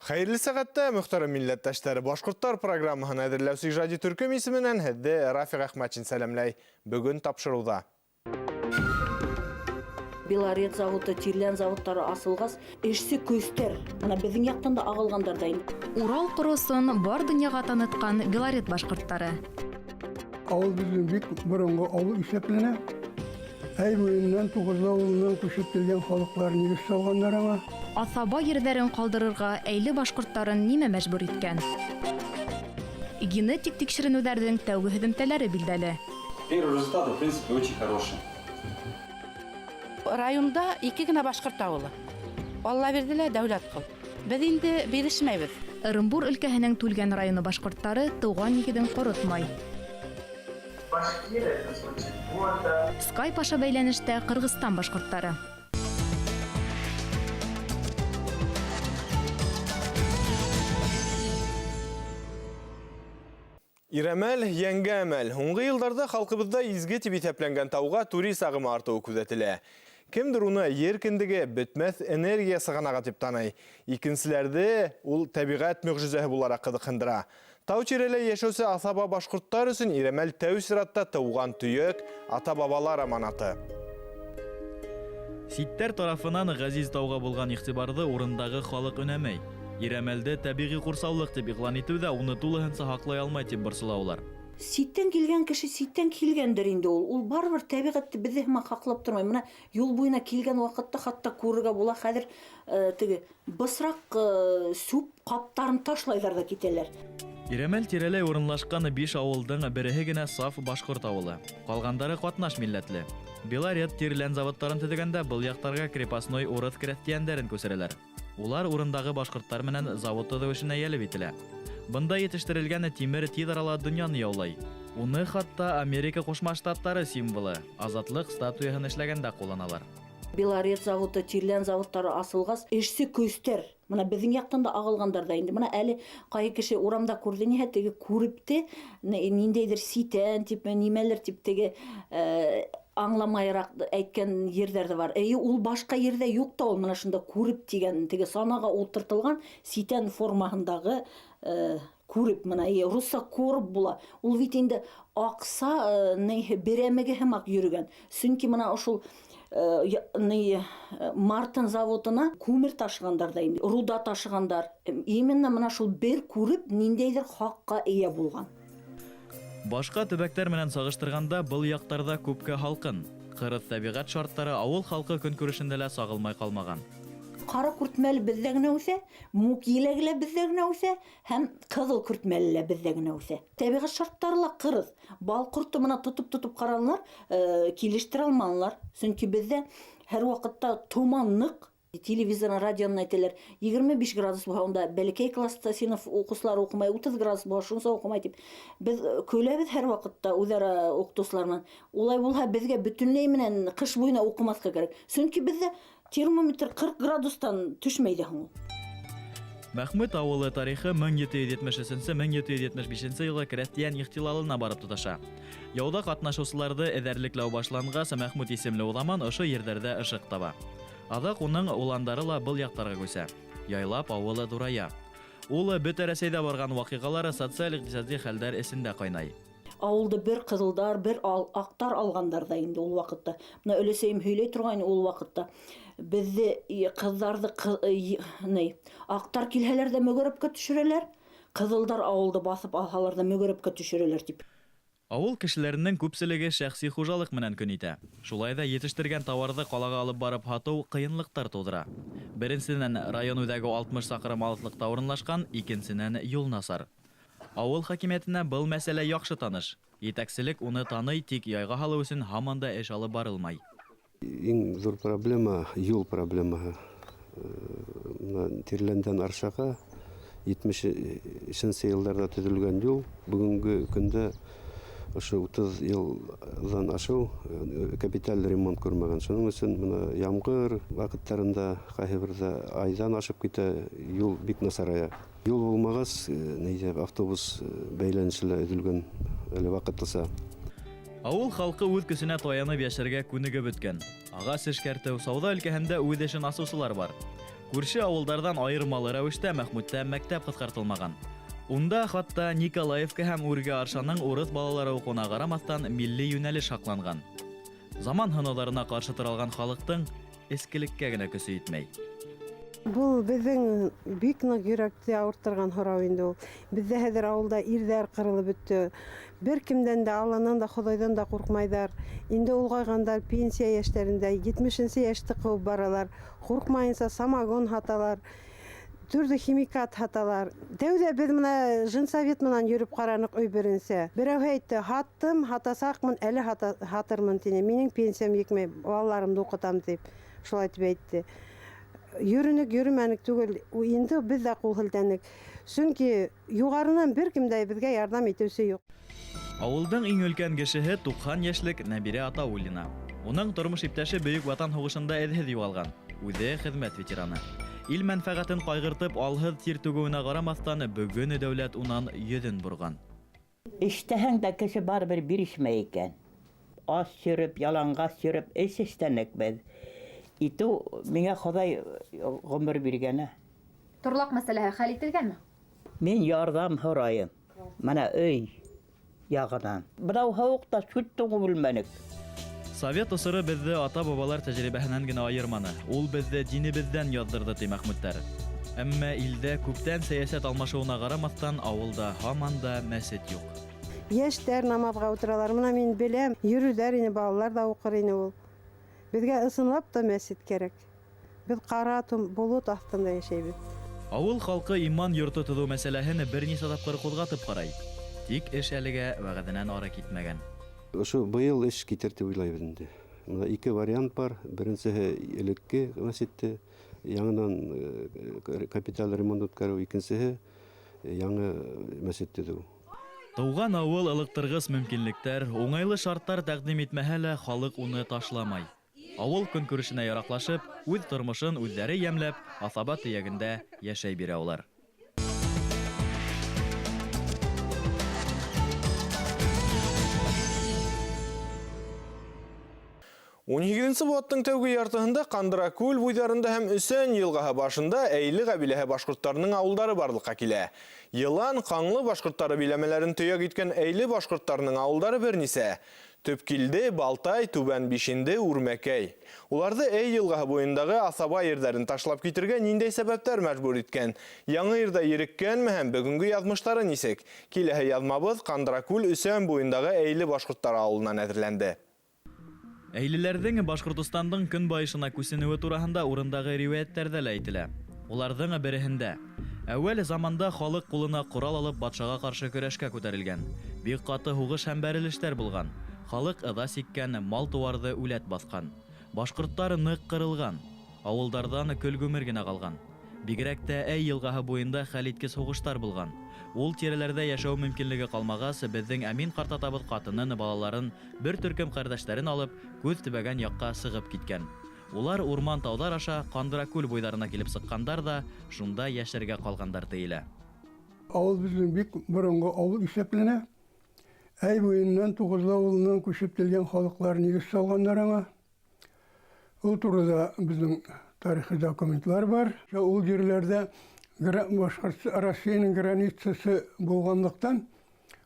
Hayırlı saatte muhtarım millettaşları Başkurtlar programını әзірләүче Жади Түркем исеменнән һәдде Рафик Әхмәтшин сәламләй. Бүген тапшыруда. Белорет заводы, Тирлен заводтары асылғас, эшсе көстер. Ана безнең яктан да агылгандар да инде. Урал коросын бар дөньяга таныткан Белорет башкортлары. Авыл безнең бик борынгы авыл исәпләнә. Әй буеннан тугызлауыннан күчеп килгән халыклар нигез салганнар аңа. Асаба йөрҙәрен калдырырга әйле башкортларын нимә мәҗбүр иткән? Генетик тикшеренүләрнең тәүге һөҙөмтәләре билдәле. Первый результат, в принципе, очень хороший. Районда ике генә башкорт авылы. Алла бирделәр, дәүләт кыл. Без инде бирешмәйбез. Ырымбур өлкәһенең Түлгән районы башкортлары тыуган нигеҙен ҡоротмай. Скайп аша бәйләнештә Ҡырғыҙстан башкорттары. Иремәл, яңга әмәл. Һуңғы йылдарда халкыбызда изге тип исәпләнгән тауга турист агымы артыуы күзәтелә. Кемдер уны ер кендеге бетмәс энергия сығанага дип таный. Икенчеләрдә ул табигать мөгъҗизәһе буларак кызыксындыра. Тау тирәлә яшәүче асаба башкортлар өчен Иремәл тәү сиратта тыуган төйәк, ата-бабалар аманаты. Ситтәр тарафынан Газиз тауга булган игътибарҙы урындагы халык өнәмәй. Иремәлде табигый ҡурсаулыҡ дип иғлан итеүҙә уны тулыһынса һаҡлай алмай дип борсолаулар. Ситтән килгән кеше ситтән килгәндер инде ул. Ул барыбер табигатьте бездә һәм һаҡлап тормай. Менә юл буена килгән ваҡытта хатта күрергә була. Хәҙер теге бысраҡ сүп ҡаптарын ташлайҙар да китәләр. Иремәл тирәләй урынлашҡан 5 ауылдың береһе генә саф башҡорт ауылы. Ҡалғандары ҡатнаш милләтле. Белорет, Тирлен заводтарын төҙөгәндә был яҡтарға крепостной урыҫ крәҫтиәндәрен күсерәләр. Улар урындағы башҡорттар менән завод төҙөүешенә йәлеп ителә. Бында етештерелгән тимер тиҙ арала донъяны яулай. Уны хатта Америка Ҡушма Штаттары символы, азатлыҡ статуяһын эшләгәндә ҡулланалар. Белорет заводы, Тирлен заводтары асылғас, эшсе көстәр. Менә безнең яктан да агылгандар да инде. Менә әле кай кеше урамда күрде, ниһә теге күрепте, ниндәйҙер ситән тип, нимәлер тип теге аңламайыраҡ әйткән ерҙәр ҙә бар. Ул башҡа ерҙә юҡ та ул, менә шунда күреп тигән, теге санаға ултыртылған ситән формаһындағы күреп, менә русса күреп була. Ул бит инде аҡса берәмеге һымаҡ йөрөгән. Сөнки менә ошол Мартин заводына күмер ташығандар да инде, руда ташығандар. Именно менә шул бер күреп ниндәйҙер хаҡҡа эйә булған. Башҡа төбәктәр менән сағыштырғанда был яҡтарҙа күпкә һалҡын. Ҡырыҫ тәбиғәт шарттары ауыл халҡы көнкүрешендә лә сағылмай ҡалмаған. Ҡара күртмәле беҙҙә генә үҫә, мүк еләге лә беҙҙә генә үҫә, һәм ҡыҙыл күртмәле лә беҙҙә генә үҫә. Тәбиғәт шарттары ла ҡырыҫ. Бал ҡорто менән тотоп ҡаранылар, килештерә алманылар. Сөнки беҙҙә һәр ваҡытта томан ныҡ. Телевизорын, радионы әйтәләр, 25 градус буһа, унда бәләкәй класста сыйныф уҡыусылар уҡымай, 30 градус буһа, шунса уҡымай тип. Беҙ көләбеҙ һәр ваҡытта үҙара уҡытыусылар менән. Улай булһа, беҙгә бөтөнләй менән ҡыш буйына уҡымаҫҡа кәрәк. Сөнки беҙҙә термометр 40 градустан төшмәй ҙә һуң. Мәхмүт ауылы тарихы 1773-1775 йылы крәҫтиән ихтилалына барып тоташа. Яуҙа ҡатнашыусыларҙы эҙәрлекләү башланғас, Мәхмүт исемле уҙаман ошо ерҙәрҙә ышыҡ таба. Аҙаҡ уның уландары ла был яҡтарға күсә. Яйлап ауылы ҙурая. Ул бөтә Рәсәйҙә барған ваҡиғалары социаль-иҡтисади хәлдәр эсендә ҡайнай. Ауылды бер ҡыҙылдар, бер аҡтар алғандар да инде ул ваҡытта. Менә өләсәйем һөйләй торғайны ул ваҡытта. Беҙҙе ҡыҙҙарҙы аҡтар килһәләр ҙә мөгәрәпкә төшөрәләр, ҡыҙылдар ауылды баҫып алһалар ҙа мөгәрәпкә төшөрәләр тип. Ауыл кешеләренең күпселеге шәхси хужалыҡ менән көн итә. Шулай ҙа етештергән тауарҙы ҡалаға алып барып һатыу ҡыйынлыҡтар тыуҙыра. Беренсенән район үҙәге 60 саҡрым алыҫлыҡта урынлашҡан, икенсенән юл насар. Ауыл хакимиәтенә был мәсьәлә яҡшы таныш. Етәкселек уны таный, тик яйға һалыу өсөн һаман да эш алып барылмай. Иң ҙур проблема юл проблемаһы. Тирләндән Аршаға 70-нче йылдарҙа төҙөлгән юл бөгөнгө көндә ошо 30 йылдан ашыу капиталь ремонт күрмәгән. Шуның өсөн менә ямғыр ваҡыттарында ҡайһы берҙә айҙан ашып китә, юл бик насарая. Юл булмағас, автобус бәйләнеше лә өҙөлгән әле ваҡытлыса. Ауыл халҡы үҙ көсөнә таянып йәшәргә күнегеп бөткән. Ағас эшкәртеү, сауҙа өлкәһендә үҙ эшен асыусылар бар. Күрше авылдардан айырмалы рәвештә Мәхмүттә мәктәп кыскартылмаган. Унда хатта Николаевка һәм Үрге Аршаның урыс балалары укуына карамастан милли юнәлеш сакланган. Заман һынауларына каршы торылган халыктың эскелеккә генә көсө итмәй. Бұл біздің бик нык йөрәкте ауырттырган һорау инде ул. Бездә хәзер авылда ирдәр кырылып бетте. Бер кемдән дә, Аллаһнан да, Худайдан да куркмайдар. Инде улгайгандар пенсия яшьләрендә 70-нче яшьте куып баралар. Куркмаенса самогон хаталар. Төрле химикат хаталар. Тәүдә без менә Женсовет менән йөреп каранык өй беренсә. Берәү әйтте, хаттым, хатасакмын, әле хатырмын тине. Минең пенсиям җитмәй, балаларымны укытам дип, шулай дип әйтте. Йөренек, йөрмәнек түгел, инде без дә кул һелтәнек. Чөнки югарынан бер кем дә безгә ярдәм итүче юк. Авылдың иң өлкән кешеһе 90 яшьлек Нәбирә Атауллина. Уның тормыш иптәше Бөек Ватан һугышында эҙһеҙ югалган. Үзе хеҙмәт ветераны. Ил мәнфәғәтен кайгыртып алһыҙ тир түгеүенә карамастан бөгөн дәүләт унан йөҙөн бурган. Эштәһәң дә кеше барыбер бирешмәй икән. Ас йөрөп, яланғас йөрөп, эш эштәнек беҙ. Итү миңә Хоҙай ғүмер биргәне. Торлаҡ мәсьәләһе хәл ителгәнме? Мин ярҙам һорайым. Мына өй яғынан. Бынау һыуыҡта сүт туғып үлмәнек. Совет осоры безде ата-бабалар тәҗрибәһенән генә айырманы. Ул безде динебездән яздырды ти Мәхмүттәр. Әммә илдә күптән сәясәт алмашыуына карамастан авылда һаман да мәсет юк. Яшьтәр намазга утыралар. Менә мин беләм, йөрүләр ине, балалар да укыр ине ул. Безгә ысынлап та мәсет кәрәк. Без кара болот астында яшәйбез. Авыл халкы иман йорты төзү мәсьәләһен бернисә тапкыр кузгатып карай. Тик эш әлегә вәгъдәнән ары китмәгән. Ошо быйыл эш китер дип уйлайбыз инде. Мына ике вариант бар. Беренчеһе элекке мәсҗитте яңадан капиталь ремонт үткәрү, икенчеһе яңа мәсҗит төзү. Туган авыл ылыктыргыс мөмкинлектәр, уңайлы шарттар тәкъдим итмәһә лә, халык уны ташламай. Авыл көнкүрешенә яраклашып, үз тормышын үзләре ямьләп, асаба төягендә яшәй бирә алар. 12-нче буаттың тәүге яртыһында Кандыракүл буйдарында һәм Өсән елгаһы башында Әйле кабиләһе башкортларының авылдары барлыкка килә. Йылан, Қаңлы башкортлары биләмәләрен төяк иткән Әйле башкортларының авылдары бернисә. Төпкилде, Балтай, Түбән Бишенде, Үрмәкәй. Уларҙы Әй елгаһы буйындағы асаба ерҙәрен ташлап китергә ниндәй сәбәптәр мәжбүр иткән? Яңы ерҙә ереккәнме һәм бөгөнгө яҙмыштары нисек? Киләһе яҙмабыҙ Кандыракүл Өсән буйындағы Әйле башкортлары ауылынан әҙерләнде. Әйлеләрҙең Башҡортостандың көнбайышына күсенеүе тураһында урындағы риүәйәттәрҙә лә әйтелә. Уларҙың береһендә әүәл заманда халыҡ ҡулына ҡорал алып батшаға ҡаршы көрәшкә күтәрелгән. Бик ҡаты һуғыш һәм бәрелештәр булған. Халыҡ ыҙа сиккән, мал-тыуарҙы үләт баҫҡан. Башҡорттар ныҡ ҡырылған. Ауылдарҙан көлгөмөр генә ҡалған. Бигерәк тә Әй йылғаһы буйында хәлиткес һуғыштар булған. Ул тирәләрҙә йәшәү мөмкинлеге ҡалмағас, беҙҙең Әмин ҡартатабыҙ ҡатынын, балаларын, бер төркөм ҡәрҙәштәрен алып, күҙ төбәгән яҡҡа сығып киткән. Улар урман тауҙар аша Кандыракүл буйҙарына килеп сыҡҡандар да, шунда йәшәргә ҡалғандар тейелә. Ауыл безнең бик боронғо ауыл исәпләнә. Әй буйынан Туғызлы ауылынан күсеп килгән халыҡлар нигеҙ салғандар аңа. Ул турыда безнең тарихи документлар бар. Ул ерләрдә Россияның границасы булганлыктан,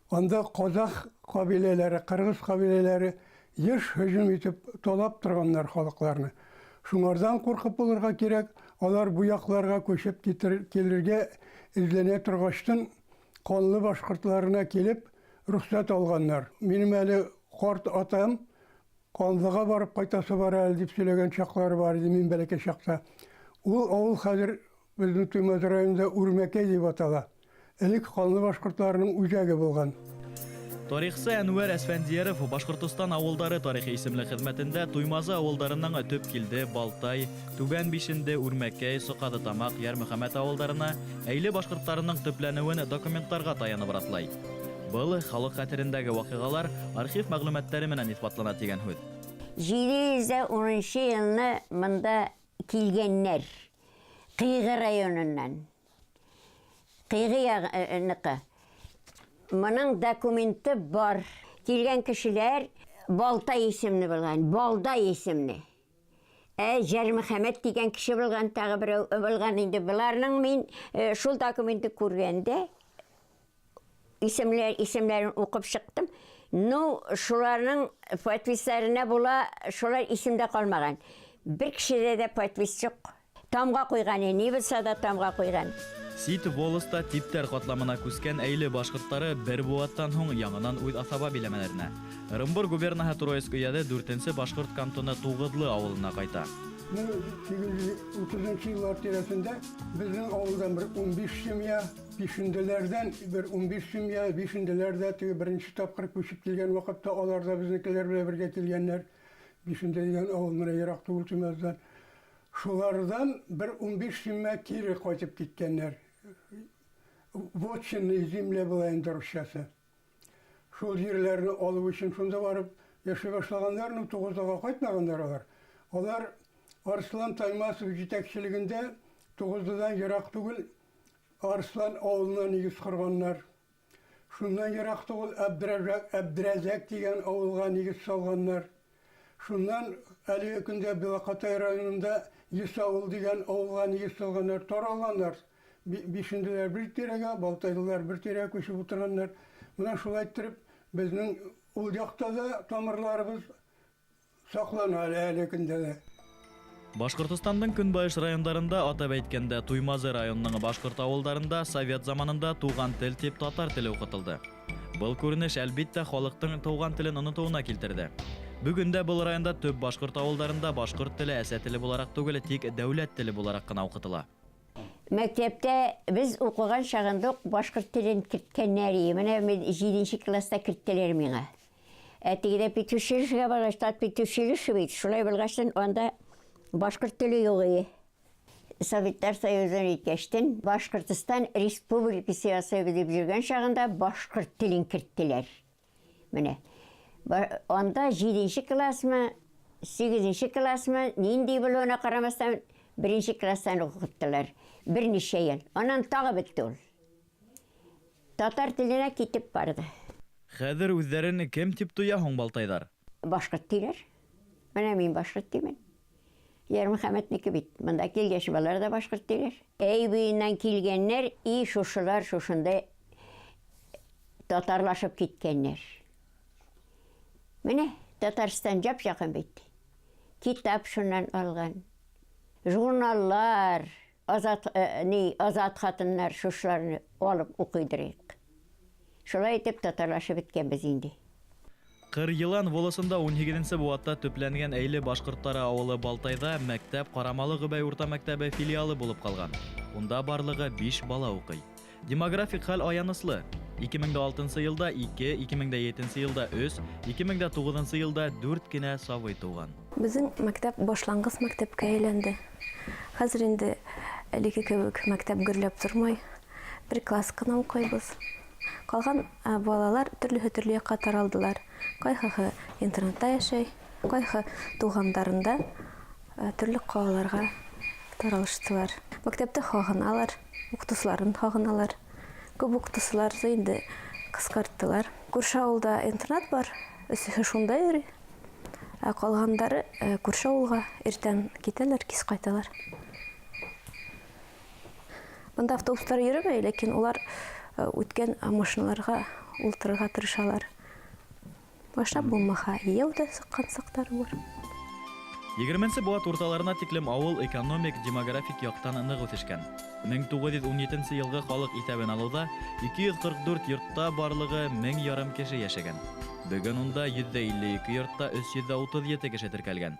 анда Казах кабиләләре, Кыргыз кабиләләре еш һөҗүм итеп талап торганнар халыкларны. Шуңардан куркып булырга кирәк, алар бу якларга күчеп килергә эзләнә торгачтан Канлы башкортларына килеп рөхсәт алганнар. Минем әле карт атам Канлыга барып кайтасы бар әле дип сөйләгән чаклары бар иде мин бәләкәй чакта. Ул авыл хәзер безнең Туймаз районында Үрмәкәй дип атала. Элек Канлы башкортларының үзәге булган. Тарихсы Әнүәр Әсфәндияров Башҡортостан ауылдары тарихи исемле хеҙмәтендә Туймазы ауылдарының Төпкилде, Балтай, Түбән Бишенде, Үрмәкәй, Соҡаҙы Тамаҡ, Йәрмөхәмәт ауылдарына Әйле башҡорттарының төпләнеүен документтарға таянып раҫлай. Был халыҡ хәтерендәге ваҡиғалар архив мәғлүмәттәре менән иҫбатлана тигән һүҙ. 710 йылны мында килгәннәр. Ҡыйғы районынан. Ҡыйғы яғыныҡы. Мының документы бар. Килгән кешеләр Балтай исемне булған, Балдай исемне. Мөхәммәд деген кеше булган, тағы берәү булган инде. Буларның мин шул документты күргәндә исемләрен укып чыктым. Ну, шуларның подписларына була, шулар исемдә калмаган. Бер кешедә дә подпис юк. Тамга куйган, ни булса да тамга куйган. Сит волыста типтер катламына күскән әйле башкортлары бер буаттан һуң яңынан үз асаба биләмәләренә. Ырымбур губернаһы Троицк өяде 4-нче башкорт кантоны Тугыдлы авылына кайта. 30-нчы еллар тирәсендә безнең авылдан бер 15 семья, бишенделәрдән бер 15 семья, бишенделәрдә теге беренче тапкыр күчеп килгән вакытта алар да безнекеләр белән бергә килгәннәр. Бишенде дигән авылны ерак түгел Тумаздан. Шулардан бер 15 семья кире кайтып киткәннәр. Вотчинный земля была инде русчасы. Шул җирләрне алу өчен шунда барып яши башлаганнар, 9-га кайтмаганнар алар. Алар Арслан Таймасов җитәкчелегендә 9-дан ерак түгел Арслан авылына нигез корганнар. Шуннан ерак түгел Абдразак дигән авылга нигез салганнар. Шуннан әлеге көндә Белакатай районында Исавыл дигән авылга нигез салганнар, таралганнар. Бишенделәр бер тирәгә, Балтайлылар бер тирәгә күчеп утырганнар. Менә шулай итеп безнең ул якта да тамырларыбыз саклана әлеге көндә дә. Башкортостандың көнбайыш райондарында, атап әйткәндә Туймазы районының башкорт авылдарында совет заманында туган тел дип татар теле укытылды. Бұл күренеш әлбәттә халыктың туган телен онытуына килтерде. Бүгендә бұл районда төп башкорт авылдарында башкорт теле әсә теле буларак түгел, тик дәүләт теле буларак кына укытыла. Мәктәптә без укыган чагында башкорт телен керткәннәр, менә 7нче класста керттеләр миңа. Әтигедә петушилишкә баргач, петушилиш бит, шулай булгачлан анда башкорт теле юк иде. Советтар Союзын иткәштен Башкортстан Республикасы ясап дип жүргән чагында башкорт телен керттеләр. Менә анда 7нче классмы, 8нче классмы, нинди булуына карамастан 1нче класстан укыттылар. Берничә ел. Аннан тагы бетте ул. Татар теленә китеп барды. Хәзер үзләрен кем дип туя һуң Балтайдар? Башкорт диләр. Менә мин башкорт димен. Мөхәммәднеке бит. Монда килгәч балалар да башкорт диләр. Әйбиннән килгәннәр и шушылар шушында татарлашып киткәннәр. Менә Татарстан жап якын бит. Китап шуннан алган. Журналлар, азат хатыннар шушыларны алып укыйдырык. Шулай итеп татарлашып биткән без инде. Кыр-Елан волосында 18-нче буатта төпләнгән әйле башкортлары авылы Балтайда мәктәп Карамалы Гөбәй урта мәктәбе филиалы булып калган. Унда барлыгы 5 бала укый. Демографик хәл аяныслы. 2006 елда 2, 2007 елда 3, 2009 елда 4 кенә сабый туган. Безнең мәктәп башлангыч мәктәпкә әйләнде. Хәзер инде әлеге кебек мәктәп гөрләп тормый. Бер класс кына укыйбыз. Калган балалар төрле якка таралдылар. Кайһы интернетта яшәй, кайһы тугандарында төрле калаларга таралыштылар. Мәктәптә хагыналар, укытучыларын хагыналар. Күп укытучылар инде кыскарттылар. Күрше авылда интернет бар, өсү шунда йөри. Калгандары күрше авылга иртән китәләр, кис кайталар. Монда автобустар йөрмәй, ләкин улар үткән машиналарга ултырырга тырышалар. Башта булмаха, яуда сыккан сактары бар. 20нче буат урталарына тиклем авыл экономик, демографик яктан нык үсешкән. 1917 елгы халык исәбен алуда 244 йортта барлыгы 1000 кеше яшәгән. Бүген унда 152 йортта 337 кеше теркәлгән.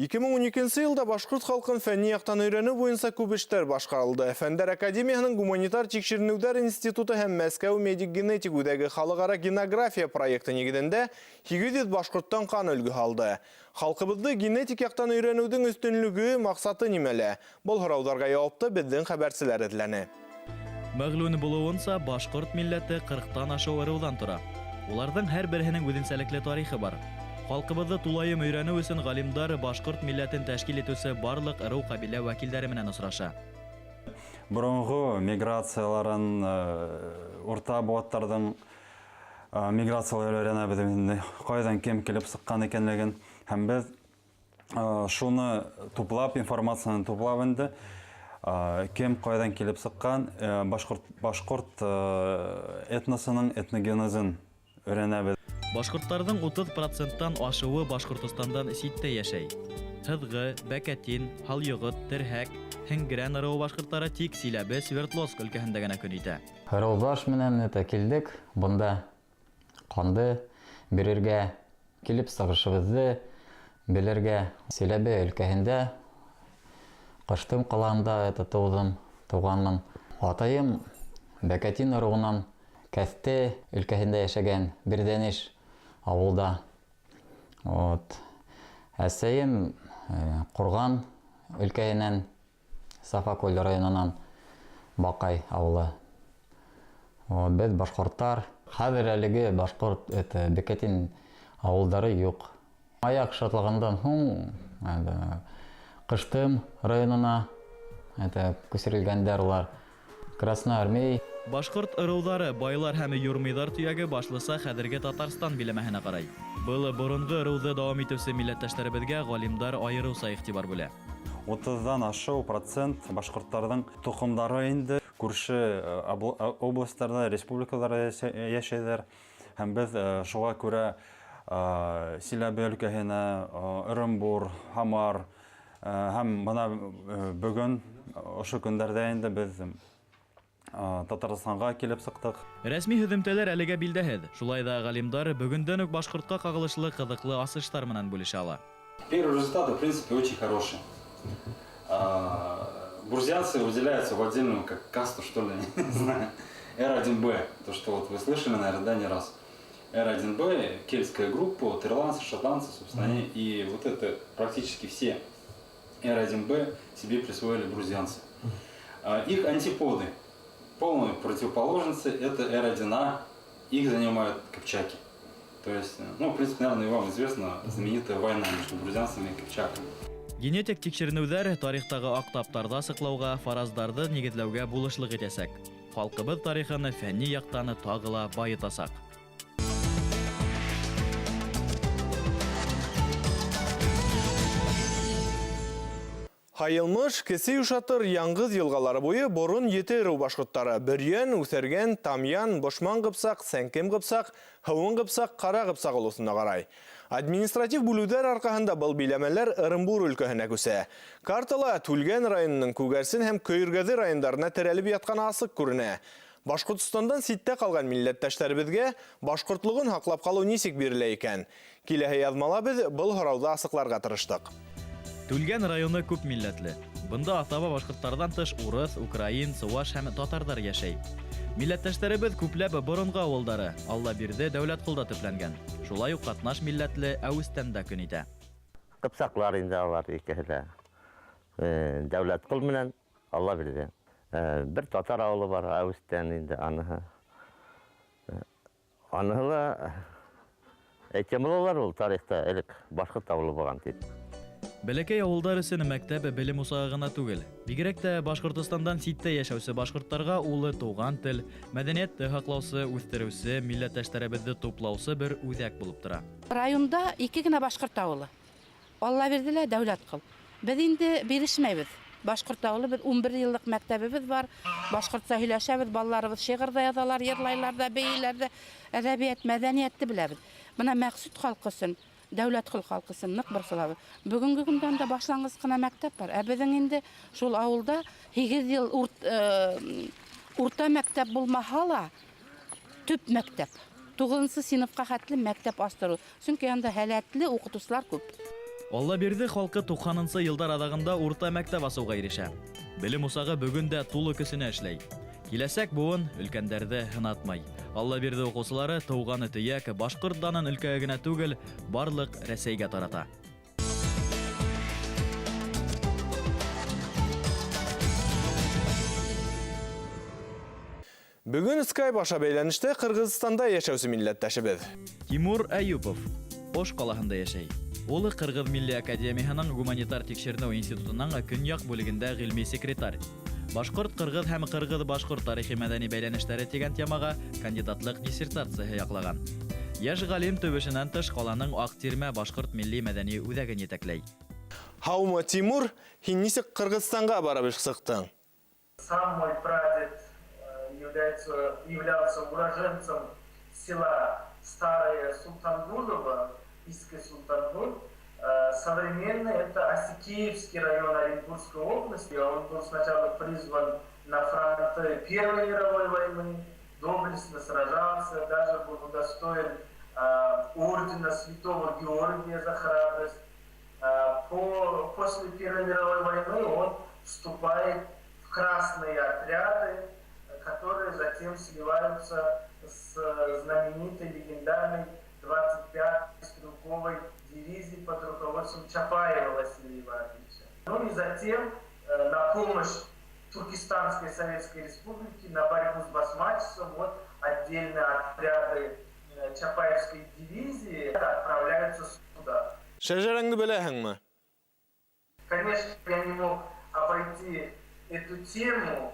2012 елда башкорт халкын фәнни яктан өйрәнү буенча күп эшләр башкарылды. Фәннәр академиясының гуманитар тикшеренүләр институты һәм Мәскәү медик генетик үдәге халыкара генография проекты нигезендә 200 башкорттан кан өлгү алды. Халкыбызды генетик яктан өйрәнүнең өстенлеге максаты нимәле? Бул сорауларга җавапты безнең хәбәрчеләр эзләне. Мәгълүм булуынса, башкорт милләте 40тан ашыу ырыудан тора. Уларның һәр берсенең үзенчәлекле тарихы бар. Халкыбызды тулайым өйрәнү өчен галимдар башкорт милләтен тәшкил итүче барлык ырыу кабилә вәкилләре менән очраша. Борынгы миграцияларын урта буаттардан миграциялар өйрәнәбез инде, кайдан кем килеп сыккан икәнлеген, һәм без шуны туплап, информацияны туплап инде, кем кайдан килеп сыккан, башкорт этносының этногенезын өйрәнәбез. Башкортларның 30%-тан ашуы Башкортстандан ситтә яшәй. Хыдгы, Бәкәтин, Халйыгыт, Терһәк, Һиңгрән ырыу башкортлары тик Силәбе, Свердловск өлкәһендә генә көн итә. Хырылбаш менән килдек, бында канды бирергә, килеп сагышыбызды белергә. Силәбе өлкәһендә Кыштым каланда тудым, туганмын. Атайым Бәкәтин ырыуынан Кәсте өлкәһендә яшәгән Бердәнеш авылда. Әсәйем Курган өлкәһеннән Сафакөл районынан Бакай авылы. Без башкорттар, хәзер әлеге башкорт Бәкәтин авылдары юк. Аяк шатлыгындан һуң Кыштым районына күчерелгәндәр улар. Красноармей. Башкорт ырыулары байлар һәм юрмыйдар төяге башлыса хәзерге Татарстан биләмәһенә карай. Был борынгы ырыуды дәвам итүче милләттәшләребезгә галимдар аерылса игътибар бүлә. 30-дан ашу процент башкортларның тукымдары инде күрше областларда, республикаларда яшәйләр. Һәм без шуңа күрә Силәбе өлкәһенә, Орынбур, Хамар һәм бына бүген ошо көндәрдә инде без Татарстанга килеп сыктык. Рәсми һөҙөмтәләр әлегә билдәһеҙ. Шулай да галимдар бүгендән үк башкортка кагылышлы кызыклы асыштар менән бүлешә ала. Первые результаты, в принципе, очень хорошие. Грузианцы выделяются в отдельную как касту, что ли, не знаю. R1B, то, что вот вы слышали, наверное, да, не раз. R1B, кельтская группа, вот ирландцы, шотландцы, собственно, и вот это практически все R1B себе присвоили грузианцы. Их антиподы, полные противоположницы, это R1A, их занимают кыпчаки. То есть, ну, в принципе, наверное, и вам известна знаменитая война между грузианцами и кыпчаками. Генетик тикшеренүҙәр тарихтағы аҡтаптарҙа саҡлауға, фараздарҙы нигеҙләүгә булышлыҡ итәсәк. Халҡыбыҙ тарихын фәнни яҡтаны тағы ла байытасаҡ. Хайылмыш, кесе юшатыр яңғыз йылғалары бойы борын еті ырыу башқұрттары. Бүрген, үсерген, тамян, бошман қыпсақ, сәнкем қыпсақ, хауын қыпсақ, қара қыпсақ олысына қарай. Административ бүлүүдер арқағында бұл биләмәләр Ырымбур өлкәһенә күсә. Картала Түлген районының Күгәрсен һәм Көйіргәҙе райондарына терәлеп ятқан асык күренә. Башҡортостандан ситтә ҡалған милләттәштәребеҙгә башҡортлоғон һаҡлап ҡалыу нисек бирелә икән? Киләһе яҙмала беҙ был һорауҙы асыҡларға тырыштык. Түлген районы күп милләтле. Бында атаба башҡорттарҙан тыш урыҫ, украин, сыуаш һәм татардар йәшәй. Милләттәштәребеҙ күпләп боронғо ауылдары, Алла бирҙе дәүләт ҡулда төпләнгән. Шулай уҡ ҡатнаш милләтле әүестәндә көн итә. Ҡыпсаҡлар инде алар икеһе лә. Дәүләт ҡул менән Алла бирҙе. Бер татар ауылы бар, әүестән инде аныһы. Аныһы ла әйтемләләр ул тарихта элек башҡорт ауылы булған тип. Бәләкәй ауылдар өсөн мәктәп белем усағы гына түгел. Бигерәк тә Башҡортостандан ситтә йәшәүсе башҡорттарға улы туған тел, мәдәниәтте һаҡлаусы, үҫтереүсе, милләттәштәребеҙҙе туплаусы бер үҙәк булып тора. Районда 2 генә башҡорт ауылы. Алла бирҙе лә дәүләт ҡыл. Беҙ инде бирешмәйбеҙ. Башҡорт ауылы беҙ 11 йыллыҡ мәктәбебеҙ бар. Башҡортса һөйләшәбеҙ, балаларыбыҙ шиғырҙа яҙалар, йырлайлар да, бейеләр дә, әҙәбиәт, мәҙәниәтте беләбеҙ. Бына Мәҡсүт халҡы өсөн, дәүләт ҡол халҡы өсөн ныҡ борсолабыҙ. Бөгөнгө көндән дә башланғыс ҡына мәктәп бар. Ә беҙҙең инде шул ауылда 8 йыл урта мәктәп булмаһа ла, төп мәктәп. 9-нсы синыфҡа хәтле мәктәп астырыу. Сөнки янда һәләтле уҡытыусылар күп. Алла бирҙе халҡы 90-нсы йылдар аҙағында урта мәктәп асыуға ирешә. Белем усағы бөгөн дә тулы көсөнә эшләй. Киләсәк буын өлкәндәрҙе һынатмай. Алла бирҙе уҡыусылары тыуғаны төйәк, башҡорт данын өлкәгә генә түгел, барлыҡ Рәсәйгә тарата. Бөгөн Skype аша бәйләнештә Ҡырғыҙстанда йәшәүсе милләттәшебеҙ. Тимур Әйүпов Ош ҡалаһында йәшәй. Ул Ҡырғыҙ Милли академияһының гуманитар тикшеренеү институтының көньяҡ бүлегендә ғилми секретарь. Башкорт, кыргыз һәм кыргыз-башкорт тарихи-мәдәни бәйләнешләре дигән темага кандидатлык диссертациясе яклаган. Яшь галим төбешеннән тыш каланың Актирмә башкорт милли мәдәни үзәген җитәкләй. Хаума Тимур, һин нисек Кыргызстанга барып чыктың? Сам мой прадед являлся уроженцем села Старое Султангулово, Иске Султангул. Современный это Осикеевский район Оренбургской области. Он был сначала призван на фронты Первой мировой войны, доблестно сражался, даже был удостоен ордена Святого Георгия за храбрость. После Первой мировой войны он вступает в красные отряды, которые затем сливаются с знаменитой легендарной 25-й стрелковой дивизии под руководством Чапаева Василия Ивановича. Ну и затем на помощь Туркестанской Советской Республике, на борьбу с басмачеством, вот отдельные отряды Чапаевской дивизии отправляются сюда. Шәҗәрәңне беләһеңме? Конечно, я не мог обойти эту тему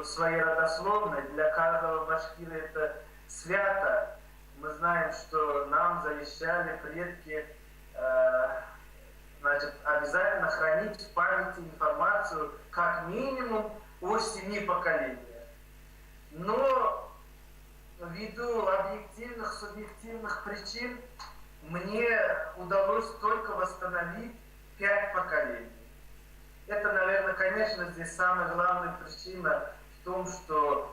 своей родословной. Для каждого башкира это свято. Мы знаем, что нам завещали предки обязательно хранить в памяти информацию как минимум о 7 поколениях. Но ввиду объективных, субъективных причин мне удалось только восстановить 5 поколений. Это, наверное, конечно, здесь самая главная причина в том, что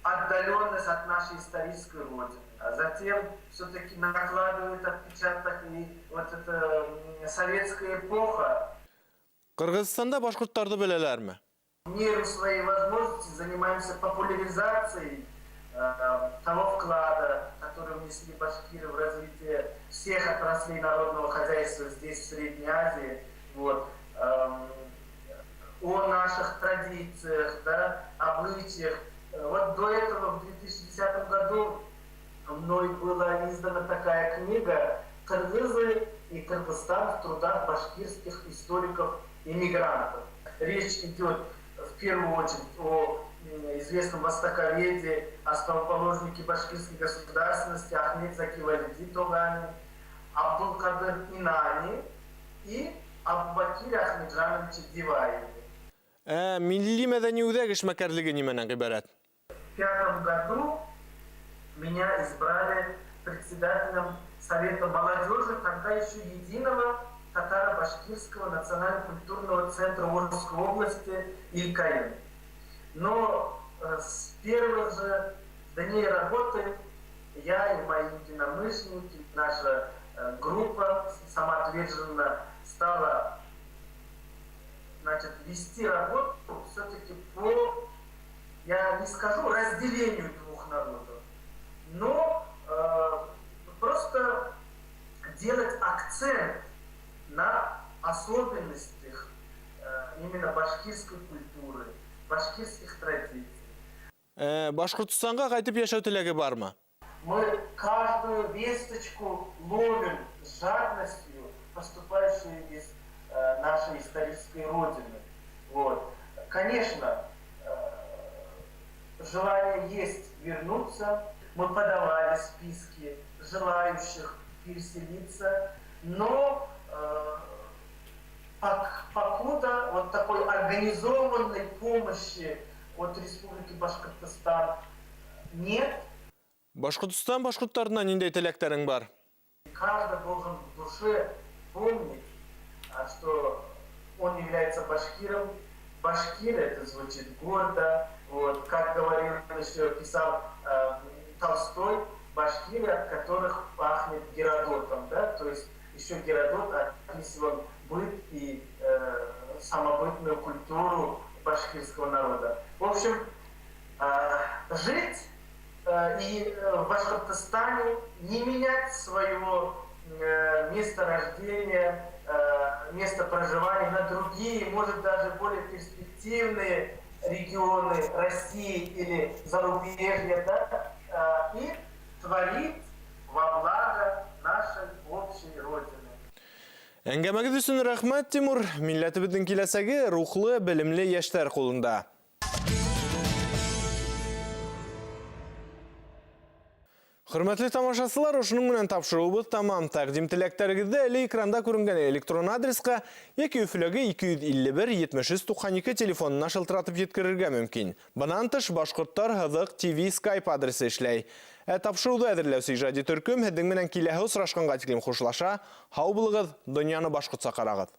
отдаленность от нашей исторической родины. А затем все-таки накладывает отпечаток и вот эта советская эпоха. Кыргызстанда башкортларды беләләрме? В меру своей возможности занимаемся популяризацией того вклада, который внесли башкиры в развитие всех отраслей народного хозяйства здесь, в Средней Азии. Вот. О наших традициях, да, обычаях. Вот до этого, в 2010 году, мной была издана такая книга «Кыргызы и Кыргызстан в трудах башкирских историков-иммигрантов». Речь идет в первую очередь о известном востоковеде, основоположнике башкирской государственности Ахмед Заки Валиди Тогани, Абдулкадыр Инани и Абубакир Ахмеджановиче Диваеве. Милли мәдәни үзәк эшмәкәрлеге нимәнән гыйбарәт? В 2005 году меня избрали председателем Совета молодежи, тогда еще единого татаро-башкирского национально-культурного центра Орской области ИЛКАИН. Но с первых же дней работы я и мои единомышленники, наша группа самоотверженно стала вести работу все-таки по, я не скажу, разделению двух народов, но просто делать акцент на особенностях именно башкирской культуры, башкирских традиций. Башкортстанга кайтып яшәү теләге бармы? Мы каждую весточку ловим с жадностью, поступающую из нашей исторической родины. Вот. Конечно, желание есть вернуться. Мы подавали списки желающих переселиться, но покуда вот такой организованной помощи от Республики Башкортостан нет. Башкортстан башкортларына ниндәй теләкләрең бар? Каждый должен в душе помнить, что он является башкиром. Башкир это звучит гордо. Вот, как говорил еще, писал Толстой, башкиры, от которых пахнет Геродотом, да? То есть еще Геродот описывал быт и самобытную культуру башкирского народа. В общем, жить и в Башкортостане не менять своего места рождения, место проживания на другие, может даже более перспективные регионы России или зарубежья, да, и творить во благо нашей общей Родины. Әңгәмәгез өчен рәхмәт, Тимур. Милләтебезнең киләсәге рухлы, белемле яшьләр кулында. Хөрмәтле тамашачылар, ошының менән тапшыруыбыз тамам. Тәкъдим теләктәрегезде әле экранда күренгән электрон адреска яки Өфөләге 251-73-92 телефонына шылтыратып җиткерергә мөмкин. Бынан тыш Башкорттар Хызык ТВ Skype адресы эшләй. Тапшыруды әзерләүче иҗади төркем һеҙҙең менән киләһе осрашканга тиклем хушлаша. Һау булыгыз, донъяны башҡортса ҡарағыҙ.